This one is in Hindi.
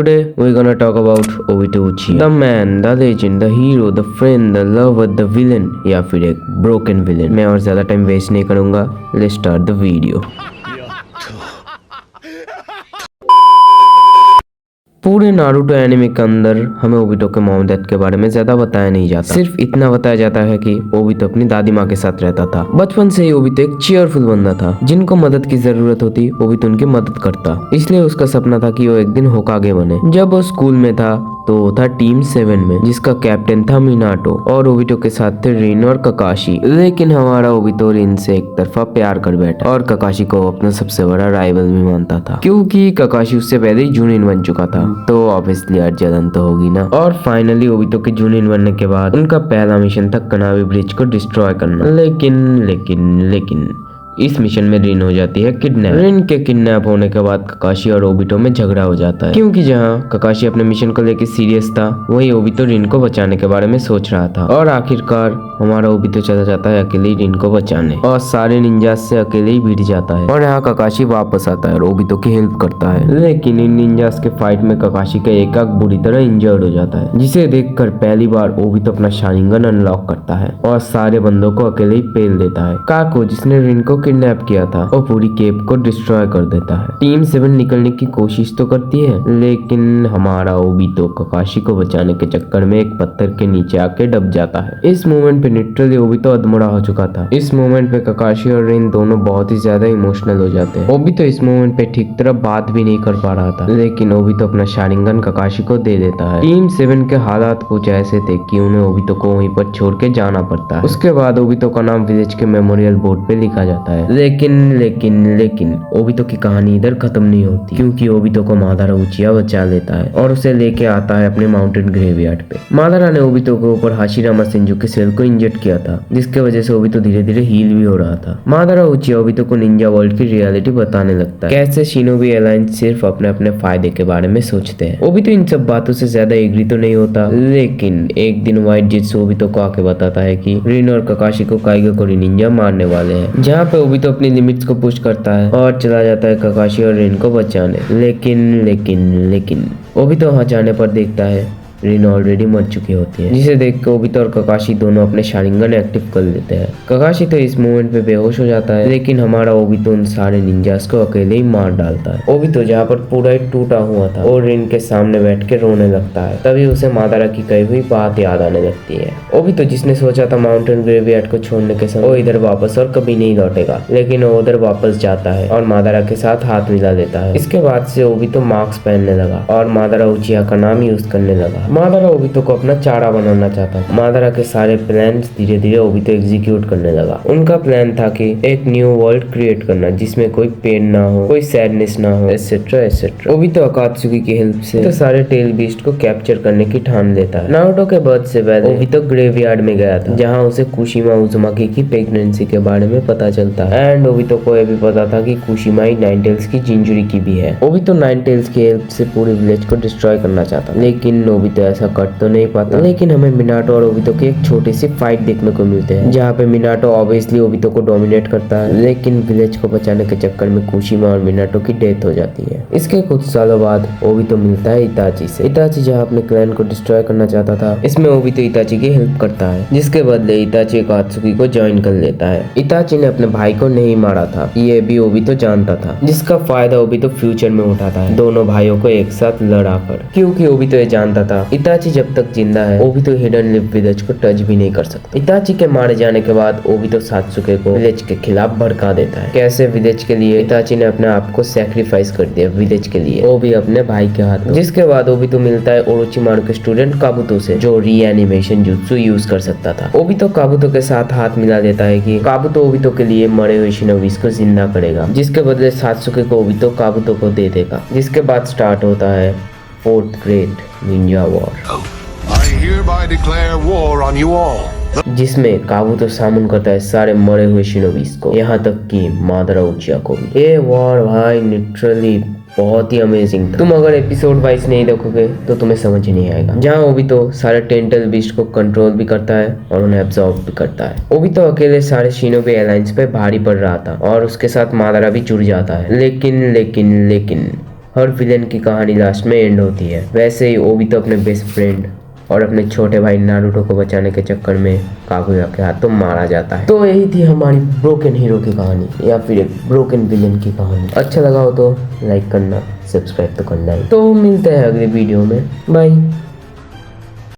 Today we're gonna talk about Obito Uchiha. The man, the legend, the hero, the friend, the lover, the villain या फिर एक broken villain. मैं और ज़्यादा टाइम वेस्ट नहीं करूँगा. Let's start the video. पूरे नारुतो एनिमे के अंदर हमें ओबिटो के मॉम डेथ के बारे में ज्यादा बताया नहीं जाता. सिर्फ इतना बताया जाता है कि ओबिटो अपनी दादी माँ के साथ रहता था. बचपन से ही ओबिटो एक चीयरफुल बंदा था. जिनको मदद की जरूरत होती ओबिटो उनकी मदद करता. इसलिए उसका सपना था कि वो एक दिन होकागे बने. जब वो स्कूल में था तो वो था टीम 7 में, जिसका कैप्टन था मिनाटो और ओबिटो के साथ थे रिन और ककाशी. लेकिन हमारा ओबिटो रिन से एक तरफा प्यार कर बैठा और ककाशी को अपना सबसे बड़ा राइवल भी मानता था, क्योंकि ककाशी उससे पहले ही जूनिन बन चुका था. तो ऑब्वियसली यार जलन तो होगी ना. और फाइनली ओबिटो के जूनिन बनने के बाद उनका पहला मिशन था कनावी ब्रिज को डिस्ट्रॉय करना. लेकिन इस मिशन में रिन हो जाती है किडनैप. रिन के किडनैप होने के बाद ककाशी और ओबिटो में झगड़ा हो जाता है, क्योंकि जहां ककाशी अपने मिशन को लेकर सीरियस था वहीं ओबिटो रिन को बचाने के बारे में सोच रहा था. और आखिरकार हमारा ओबिटो चला जाता है अकेले रिन को बचाने और सारे निंजास से अकेले ही भिड़ जाता है. और यहाँ ककाशी वापस आता है और ओबिटो की हेल्प करता है. लेकिन इन निंजास के फाइट में ककाशी का एक आंख बुरी तरह इंजर्ड हो जाता है, जिसे देखकर पहली बार ओबिटो अपना शारिंगन अनलॉक करता है और सारे बंदों को अकेले ही पेल देता है. काको, जिसने रिन को किडनैप किया था, और पूरी केप को डिस्ट्रॉय कर देता है. टीम 7 निकलने की कोशिश तो करती है, लेकिन हमारा ओबिटो ककाशी को बचाने के चक्कर में एक पत्थर के नीचे आके दब जाता है. इस मोमेंट पे लिटरली ओबिटो अधमरा हो चुका था. इस मोमेंट पे ककाशी और रिन दोनों बहुत ही ज्यादा इमोशनल हो जाते हैं. ओबिटो इस मोमेंट पे ठीक तरह बात भी नहीं कर पा रहा था, लेकिन ओबिटो अपना शारिंगन ककाशी को दे देता है. टीम 7 के हालात कुछ ऐसे थे कि उन्हें ओबिटो को वहीं पर छोड़ के जाना पड़ता है. उसके बाद ओबिटो का नाम विलेज के मेमोरियल बोर्ड पे लिखा जाता है. लेकिन ओबिटो की कहानी इधर खत्म नहीं होती, क्योंकि ओबिटो को मादारा उचिया बचा लेता है और उसे लेके आता है अपने माउंटेन ग्रेवयार्ड पे. मादारा ने ओबिटो के ऊपर हाशिरामा शिंजुकी सेल को इंजेक्ट किया था, जिसके वजह से ओबिटो धीरे धीरे हील भी हो रहा था. मादारा उचिया ओबिटो को निंजा वर्ल्ड की रियलिटी बताने लगता है, कैसे शिनोबी अलायंस सिर्फ अपने अपने फायदे के बारे में सोचते हैं. ओबिटो इन सब बातों से ज्यादा एग्री तो नहीं होता, लेकिन एक दिन व्हाइट जित्सु ओबिटो को आके बताता है कि रिन और ककाशी को काइगोकोरी निंजा मारने वाले हैं, जहाँ पे ओबिटो अपनी लिमिट्स को पुश करता है और चला जाता है ककाशी और रिन को बचाने. लेकिन ओबिटो वहां जाने पर देखता है रिन ऑलरेडी मर चुकी होती है, जिसे देख के ओबिटो और ककाशी दोनों अपने शारिंगन एक्टिव कर लेते हैं. ककाशी तो इस मोमेंट पे बेहोश हो जाता है, लेकिन हमारा ओबिटो उन सारे निंजास को अकेले ही मार डालता है. ओबिटो जहाँ पर पूरा ही टूटा हुआ था और रिन के सामने बैठ के रोने लगता है. तभी उसे मादारा की कही हुई बात याद आने लगती है. ओबिटो, जिसने सोचा था माउंटेन ग्रेवयार्ड को छोड़ने के समय वो इधर वापस और कभी नहीं लौटेगा, लेकिन वो उधर वापस जाता है और मादारा के साथ हाथ मिला लेता है. इसके बाद से ओबिटो मास्क पहनने लगा और मादारा उचिया का नाम यूज करने लगा. मादारा ओबिटो को अपना चारा बनाना चाहता था. मादारा के सारे प्लान्स धीरे धीरे ओबिटो एग्जीक्यूट करने लगा. उनका प्लान था कि एक न्यू वर्ल्ड क्रिएट करना, जिसमें कोई पेन ना हो, कोई सैडनेस ना हो, एटसेट्रा एटसेट्रा. ओबिटो अकात्सुकी की हेल्प से तो सारे टेल बीस्ट को कैप्चर करने की ठान लेता है. नारुतो के बर्थ से पहले ओबिटो ग्रेवयार्ड में गया था, जहाँ उसे कुशिमा उजुमाकी की प्रेगनेंसी के बारे में पता चलता है. एंड ओबिटो को यह भी पता था कि कुशिमा ही नाइन टेल्स की जिंजुरी की भी है. ओबिटो नाइन टेल्स की हेल्प से पूरी विलेज को डिस्ट्रॉय करना चाहता, लेकिन ओबिटो ऐसा कर तो नहीं पाता. लेकिन हमें मिनाटो और ओबिटो की एक छोटी सी फाइट देखने को मिलते हैं, जहाँ पे मिनाटो ऑब्वियसली ओबिटो को डोमिनेट करता है, लेकिन विलेज को बचाने के चक्कर में कुशिमा और मिनाटो की डेथ हो जाती है. इसके कुछ सालों बाद ओबिटो मिलता है इताची से. इताची जहाँ अपने क्लैन को डिस्ट्रॉय करना चाहता था, इसमें ओबिटो इताची की हेल्प करता है, जिसके बदले इताची अकात्सुकी को ज्वाइन कर लेता है. इताची ने अपने भाई को नहीं मारा था, ये भी ओबिटो जानता था, जिसका फायदा ओबिटो फ्यूचर में उठाता है दोनों भाइयों को एक साथ लड़ाकर, क्योंकि ओबिटो ये जानता था इताची जब तक जिंदा है ओबिटो हिडन लिप विलेज को टच भी नहीं कर सकता. इताची के मारे जाने के बाद ओबिटो सात्सुके को विलेज के खिलाफ भड़का देता है. कैसे विलेज के लिए इताची ने अपने आप को सैक्रिफाइस कर दिया विलेज के लिए, वो भी अपने भाई के हाथ. जिसके बाद ओबिटो मिलता है ओरोचिमारू के स्टूडेंट काबुतो से, जो रीएनिमेशन जुत्सु यूज कर सकता था. ओबिटो काबुतो के साथ हाथ मिला देता है कि काबुतो ओबिटो के लिए मरे हुए शिनोबिस को जिंदा करेगा, जिसके बदले सात्सुके को ओबिटो काबुतो को दे देगा. जिसके बाद स्टार्ट होता है 4th great Ninja war, hereby declare war on you all. जिसमें काबुतो सामन करता है सारे मरे हुए शिनोबिस को, यहाँ तक कि मादारा उचिया को भी. ये वॉर भाई लिटरली बहुत ही अमेजिंग था. तुम अगर एपिसोड वाइज नहीं देखोगे तो तुम्हें समझ ही नहीं आएगा. जहाँ ओबिटो सारे टेंटल बीस्ट को कंट्रोल भी करता है और उन्हें एब्जॉर्ब भी करता है. ओबिटो अकेले सारे शिनोबी अलायंस पे भारी पड़ रहा था और उसके साथ मादारा भी जुड़ जाता है. लेकिन हर विलेन की कहानी लास्ट में एंड होती है। वैसे ही ओबितो अपने बेस्ट फ्रेंड और अपने छोटे भाई नारुतो को बचाने के चक्कर में कागुया के हाथों मारा जाता है। तो यही थी हमारी ब्रोकन हीरो की कहानी या फिर एक ब्रोकन विलेन की कहानी। अच्छा लगा हो तो लाइक करना, सब्सक्राइब तो करना ही। तो मिलते हैं अगले वीडियो में, बाय।